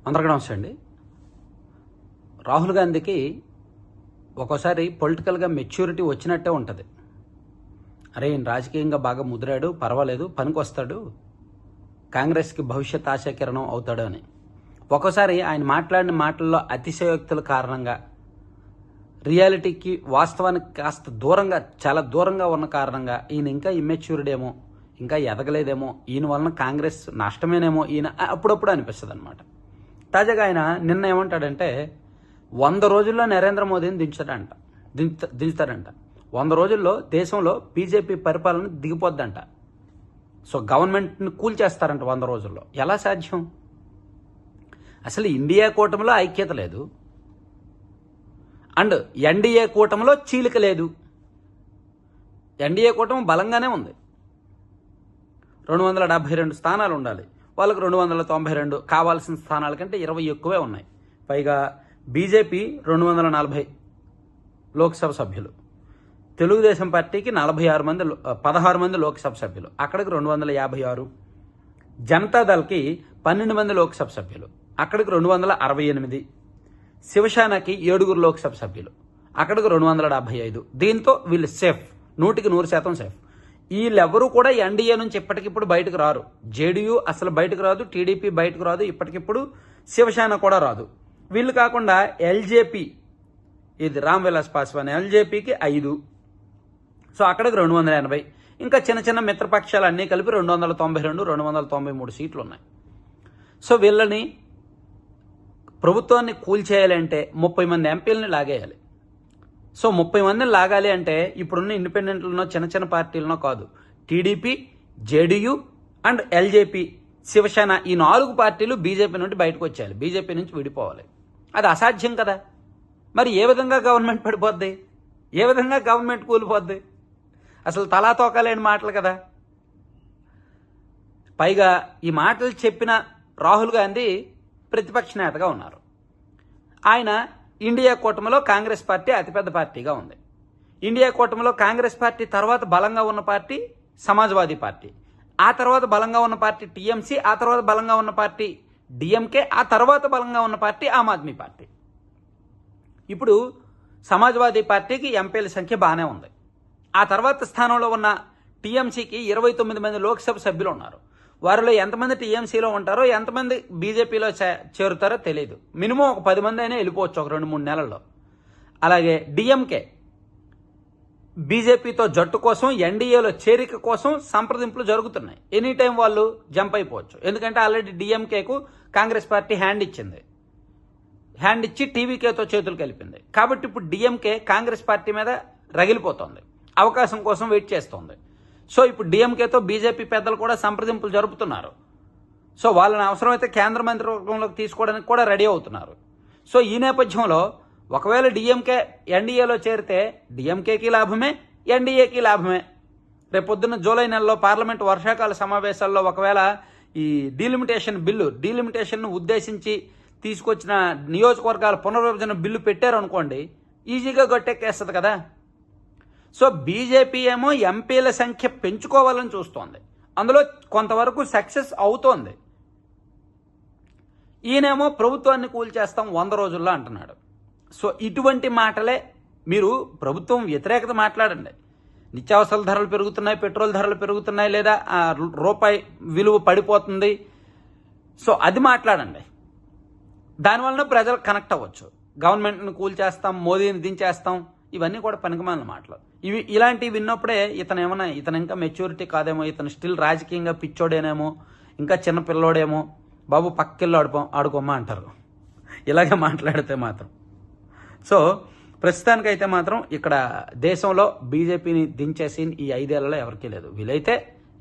అందరికీ నమస్తే అండి. రాహుల్ గాంధీకి ఒక్కోసారి పొలిటికల్గా మెచ్యూరిటీ వచ్చినట్టే ఉంటుంది. అరే ఈయన రాజకీయంగా బాగా ముదిరాడు, పర్వాలేదు, పనికొస్తాడు, కాంగ్రెస్కి భవిష్యత్ ఆశాకిరణం అవుతాడు అని. ఒక్కోసారి ఆయన మాట్లాడిన మాటల్లో అతిశయోక్తుల కారణంగా, రియాలిటీకి వాస్తవానికి కాస్త దూరంగా, చాలా దూరంగా ఉన్న కారణంగా ఈయన ఇంకా ఇమ్మెచ్యూర్డేమో, ఇంకా ఎదగలేదేమో, ఈయన వలన కాంగ్రెస్ నష్టమేనేమో ఈయన అప్పుడప్పుడు అనిపిస్తుంది అనమాట. తాజాగా ఆయన నిన్న ఏమంటాడంటే 100 రోజుల్లో నరేంద్ర మోదీని దించుతారంట. 100 రోజుల్లో దేశంలో బీజేపీ పరిపాలన దిగిపోద్దంట. సో గవర్నమెంట్ని కూల్చేస్తారంట 100 రోజుల్లో. ఎలా సాధ్యం? అసలు ఇండియా కూటమిలో ఐక్యత లేదు, అండ్ ఎన్డీఏ కూటమిలో చీలిక లేదు. ఎన్డీఏ కూటమి బలంగానే ఉంది, 272 స్థానాలు ఉండాలి, వాళ్ళకు 292 కావాల్సిన స్థానాల కంటే 20 ఎక్కువే ఉన్నాయి. పైగా బీజేపీ 240 లోక్సభ సభ్యులు, తెలుగుదేశం పార్టీకి 16 మంది లోక్సభ సభ్యులు, అక్కడికి 256, జనతాదళ్కి 12 మంది లోక్సభ సభ్యులు, అక్కడికి 268, శివసేనకి 7 లోక్సభ సభ్యులు, అక్కడికి 275. దీంతో వీళ్ళు సేఫ్, 100% సేఫ్. వీళ్ళెవరూ కూడా ఎన్డీఏ నుంచి ఇప్పటికిప్పుడు బయటకు రారు. జేడీయూ అసలు బయటకు రాదు, టీడీపీ బయటకు రాదు, ఇప్పటికిప్పుడు శివసేన కూడా రాదు. వీళ్ళు కాకుండా ఎల్జేపీ, ఇది రామ్ విలాస్ పాస్వాన్, ఎల్జేపీకి 5, సో అక్కడికి 280. ఇంకా చిన్న చిన్న మిత్రపక్షాలు అన్నీ కలిపి 292, 293 సీట్లు ఉన్నాయి. సో వీళ్ళని ప్రభుత్వాన్ని కూల్చేయాలంటే 30 మంది ఎంపీలని లాగేయాలి. సో 30 మందిని లాగాలి అంటే ఇప్పుడున్న ఇండిపెండెంట్లనో చిన్న చిన్న పార్టీలనో కాదు, TDP, JDU and LJP, Shiv Sena, ఈ 4 పార్టీలు బీజేపీ నుండి బయటకు వచ్చేయాలి, బీజేపీ నుంచి విడిపోవాలి. అది అసాధ్యం కదా. మరి ఏ విధంగా గవర్నమెంట్ పడిపోద్ది, ఏ విధంగా గవర్నమెంట్ కూలిపోద్ది? అసలు తలా తోకాలేని మాటలు కదా. పైగా ఈ మాటలు చెప్పిన రాహుల్ గాంధీ ప్రతిపక్ష నేతగా ఉన్నారు. ఆయన ఇండియా కూటమిలో కాంగ్రెస్ పార్టీ అతిపెద్ద పార్టీగా ఉంది. ఇండియా కూటమిలో కాంగ్రెస్ పార్టీ తర్వాత బలంగా ఉన్న పార్టీ సమాజ్వాదీ పార్టీ, ఆ తర్వాత బలంగా ఉన్న పార్టీ టీఎంసీ, ఆ తర్వాత బలంగా ఉన్న పార్టీ డిఎంకే, ఆ తర్వాత బలంగా ఉన్న పార్టీ ఆమ్ ఆద్మీ పార్టీ. ఇప్పుడు సమాజ్వాదీ పార్టీకి ఎంపీల సంఖ్య బాగానే ఉంది. ఆ తర్వాత స్థానంలో ఉన్న టీఎంసీకి 29 మంది లోక్సభ సభ్యులు ఉన్నారు. వారిలో ఎంతమంది టీఎంసీలో ఉంటారో, ఎంతమంది బీజేపీలో చేరుతారో తెలియదు. మినిమం ఒక 10 మంది అయినా వెళ్ళిపోవచ్చు ఒక 2-3 నెలల్లో. అలాగే డిఎంకే బీజేపీతో జట్టు కోసం, ఎన్డీఏలో చేరిక కోసం సంప్రదింపులు జరుగుతున్నాయి. ఎనీ టైం వాళ్ళు జంప్ అయిపోవచ్చు. ఎందుకంటే ఆల్రెడీ డిఎంకేకు కాంగ్రెస్ పార్టీ హ్యాండ్ ఇచ్చి టీవీకేతో చేతులు కలిపింది. కాబట్టి ఇప్పుడు డిఎంకే కాంగ్రెస్ పార్టీ మీద రగిలిపోతోంది, అవకాశం కోసం వెయిట్ చేస్తోంది. సో ఇప్పుడు డిఎంకేతో బీజేపీ పెద్దలు కూడా సంప్రదింపులు జరుపుతున్నారు. సో వాళ్ళని అవసరమైతే కేంద్ర మంత్రివర్గంలోకి తీసుకోవడానికి కూడా రెడీ అవుతున్నారు. సో ఈ నేపథ్యంలో ఒకవేళ డిఎంకే ఎన్డీఏలో చేరితే డిఎంకేకి లాభమే, ఎన్డీఏకి లాభమే. రేపొద్దున్న జూలై నెలలో పార్లమెంట్ వర్షాకాల సమావేశాల్లో ఒకవేళ ఈ డీలిమిటేషన్ను ఉద్దేశించి తీసుకొచ్చిన నియోజకవర్గాల పునర్విభజన బిల్లు పెట్టారనుకోండి, ఈజీగా గట్టెక్కేస్తుంది కదా. సో బీజేపీ ఏమో ఎంపీల సంఖ్య పెంచుకోవాలని చూస్తోంది, అందులో కొంతవరకు సక్సెస్ అవుతోంది. ఈయనేమో ప్రభుత్వాన్ని కూల్చేస్తాం 100 రోజుల్లో అంటున్నాడు. సో ఇటువంటి మాటలే, మీరు ప్రభుత్వం వ్యతిరేకత మాట్లాడండి. నిత్యావసరాల ధరలు పెరుగుతున్నాయి, పెట్రోల్ ధరలు పెరుగుతున్నాయి, లేదా రూపాయి విలువ పడిపోతుంది, సో అది మాట్లాడండి. దానివల్ల ప్రజలు కనెక్ట్ అవ్వచ్చు. గవర్నమెంట్ని కూల్చేస్తాం, మోదీని దించేస్తాం, ఇవన్నీ కూడా పనికిమాలిన మాటలు. ఇలాంటివి విన్నప్పుడే ఇతను ఇంకా మెచ్యూరిటీ కాదేమో, ఇతను స్టిల్ రాజకీయంగా పిచ్చోడేనేమో, ఇంకా చిన్న పిల్లోడేమో, బాబు పక్కెళ్ళు ఆడుకోమా అంటారు ఇలాగే మాట్లాడితే మాత్రం. సో ప్రస్తుతానికైతే మాత్రం ఇక్కడ దేశంలో బీజేపీని దించేసి ఈ 5 ఏళ్లలో ఎవరికీ లేదు. వీలైతే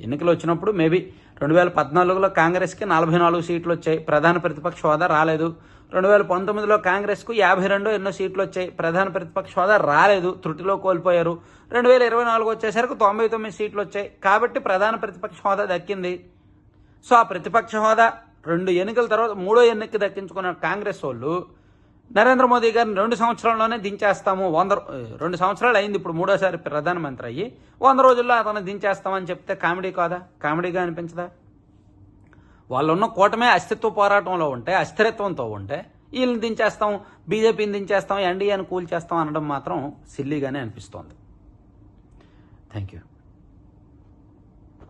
ఎన్నికలు వచ్చినప్పుడు మేబీ 2014లో కాంగ్రెస్కి 44 సీట్లు వచ్చాయి, ప్రధాన ప్రతిపక్ష హోదా రాలేదు. 2019లో కాంగ్రెస్కు 52 ఎన్నో సీట్లు వచ్చాయి, ప్రధాన ప్రతిపక్ష హోదా రాలేదు, త్రుటిలో కోల్పోయారు. 2024 వచ్చేసరికి 99 సీట్లు వచ్చాయి, కాబట్టి ప్రధాన ప్రతిపక్ష హోదా దక్కింది. సో ఆ ప్రతిపక్ష హోదా 2 ఎన్నికల తర్వాత 3వ ఎన్నిక దక్కించుకున్న కాంగ్రెస్ వాళ్ళు నరేంద్ర మోదీ గారిని 2 సంవత్సరాల్లోనే దించేస్తాము, 2 సంవత్సరాలు అయింది ఇప్పుడు 3వసారి ప్రధానమంత్రి అయ్యి, 100 రోజుల్లో అతను దించేస్తామని చెప్తే కామెడీ కాదా? కామెడీగా అనిపించదా? వాళ్ళున్న కూటమే అస్తిత్వ పోరాటంలో ఉంటే, అస్థిరత్వంతో ఉంటే వీళ్ళని దించేస్తాం, బీజేపీని దించేస్తాం, ఎన్డీఏని కూల్చేస్తాం అనడం మాత్రం సిల్లీగానే అనిపిస్తోంది. Thank you.